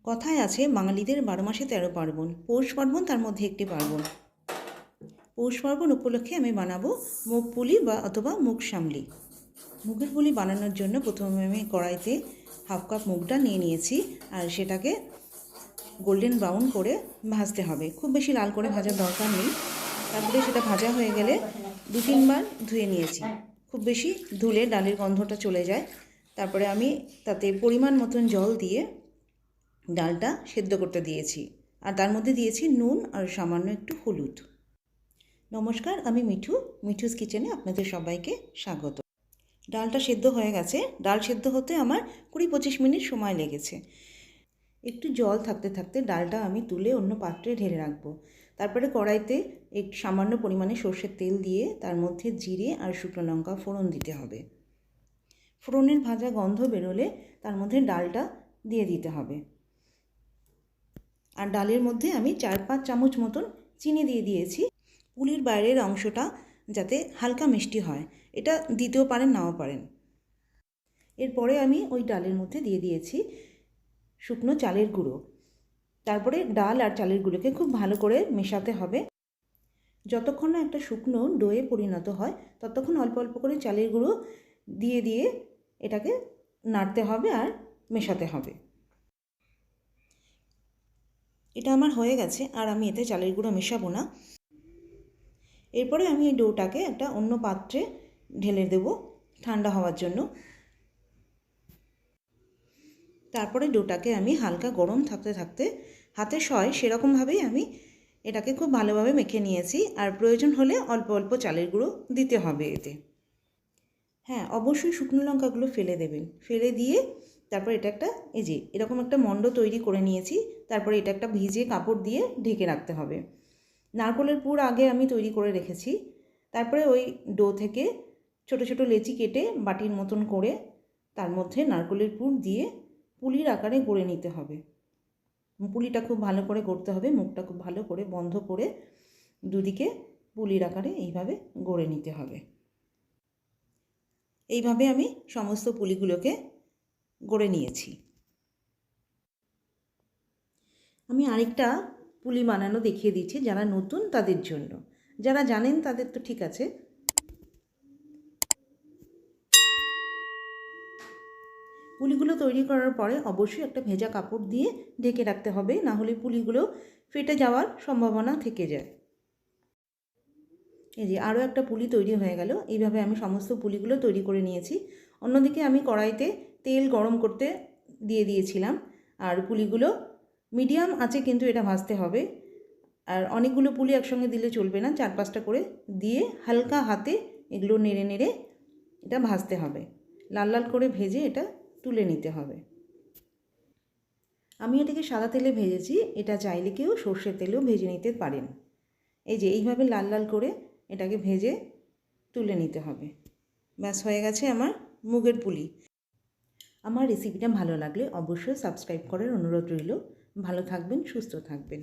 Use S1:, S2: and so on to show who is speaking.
S1: কথায় আছে বাঙালিদের 12 মাসে 13 পার্বণ। পৌষ পার্বণ তার মধ্যে একটি পার্বণ। পৌষ পার্বণ উপলক্ষে আমি বানাবো মুগ পুলি অথবা মুগ সামলি। মুগের পুলি বানানোর জন্য প্রথমে আমি কড়াইতে হাফ কাপ মুগ ডাল নিয়ে নিয়েছি, আর সেটাকে গোল্ডেন ব্রাউন করে ভাজতে হবে। খুব বেশি লাল করে ভাজার দরকার নেই। তারপরে সেটা ভাজা হয়ে গেলে 2-3 বার ধুয়ে নিয়েছি। খুব বেশি ধুলে ডালের গন্ধটা চলে যায়। তারপরে আমি তাতে পরিমাণ মতন জল দিয়ে ডালটা সেদ্ধ করতে দিয়েছি, আর তার মধ্যে দিয়েছি নুন আর সামান্য একটু হলুদ। নমস্কার, আমি মিঠুস কিচেনে আপনাদের সবাইকে স্বাগত। ডালটা সেদ্ধ হয়ে গেছে। ডাল সেদ্ধ হতে আমার 20-25 মিনিট সময় লেগেছে। একটু জল থাকতে থাকতে ডালটা আমি তুলে অন্য পাত্রে ঢেলে রাখবো। তারপরে কড়াইতে একটু সামান্য পরিমাণে সর্ষের তেল দিয়ে তার মধ্যে জিরে আর শুকনো লঙ্কা ফোড়ন দিতে হবে। ফোড়নের ভাজা গন্ধ বেরোলে তার মধ্যে ডালটা দিয়ে দিতে হবে। আর ডালের মধ্যে আমি 4-5 চামচ মতন চিনি দিয়ে দিয়েছি, পুলির বাইরের অংশটা যাতে হালকা মিষ্টি হয়। এটা দিতেও পারেন, নাও পারেন। এরপরে আমি ওই ডালের মধ্যে দিয়ে দিয়েছি শুকনো চালের গুঁড়ো। তারপরে ডাল আর চালের গুঁড়োকে খুব ভালো করে মেশাতে হবে। যতক্ষণ না একটা শুকনো ডোয়ে পরিণত হয় ততক্ষণ অল্প অল্প করে চালের গুঁড়ো দিয়ে দিয়ে এটাকে নাড়তে হবে আর মেশাতে হবে। এটা আমার হয়ে গেছে, আর আমি এতে চালের গুঁড়ো মেশাবো না। এরপরে আমি এই ডোটাকে একটা অন্য পাত্রে ঢেলে দেব ঠান্ডা হওয়ার জন্য। তারপরে ডোটাকে আমি হালকা গরম থাকতে থাকতে হাতে সয় সেরকমভাবেই আমি এটাকে খুব ভালোভাবে মেখে নিয়েছি। আর প্রয়োজন হলে অল্প অল্প চালের গুঁড়ো দিতে হবে এতে। হ্যাঁ, অবশ্যই শুকনো লঙ্কাগুলো ফেলে দেবেন। ফেলে দিয়ে তারপর এটা একটা এরকম একটা মণ্ড তৈরি করে নিয়েছি। তারপরে এটা একটা ভিজে কাপড় দিয়ে ঢেকে রাখতে হবে। নারকেলের পুর আগে আমি তৈরি করে রেখেছি। তারপরে ওই ডো থেকে ছোট ছোট লেচি কেটে বাটির মতন করে তার মধ্যে নারকেলের পুর দিয়ে পুলির আকারে গড়ে নিতে হবে। পুলিটা খুব ভালো করে গড়তে হবে, মুখটা খুব ভালো করে বন্ধ করে দুদিকে পুলির আকারে এইভাবে গড়ে নিতে হবে। এইভাবে আমি সমস্ত পুলিগুলোকে গড়ে নিয়েছি। আমি আরেকটা পুলি বানানো দেখিয়ে দিচ্ছি, যারা নতুন তাদের জন্য। যারা জানেন তাদের তো ঠিক আছে। পুলিগুলো তৈরি করার পরে অবশ্যই একটা ভেজা কাপড় দিয়ে ঢেকে রাখতে হবে, না হলে পুলিগুলো ফেটে যাওয়ার সম্ভাবনা থেকে যায়। আরও একটা পুলি তৈরি হয়ে গেল। এইভাবে আমি সমস্ত পুলিগুলো তৈরি করে নিয়েছি। অন্যদিকে আমি কড়াইতে তেল গরম করতে দিয়ে দিয়েছিলাম, আর পুলিগুলো মিডিয়াম আঁচে কিন্তু এটা ভাজতে হবে। আর অনেকগুলো পুলি একসঙ্গে দিলে চলবে না, 4-5টা করে দিয়ে হালকা হাতে এগুলো নেড়ে নেড়ে এটা ভাজতে হবে। লাল লাল করে ভেজে এটা তুলে নিতে হবে। আমি এটাকে সাদা তেলে ভেজেছি, এটা চাইলে কেউ সর্ষের তেলেও ভেজে নিতে পারেন। এইভাবে লাল লাল করে এটাকে ভেজে তুলে নিতে হবে। ব্যাস, হয়ে গেছে আমার মুগের পুলি। আমার রেসিপিটা ভালো লাগলে অবশ্যই সাবস্ক্রাইব করার অনুরোধ রইল। ভালো থাকবেন, সুস্থ থাকবেন।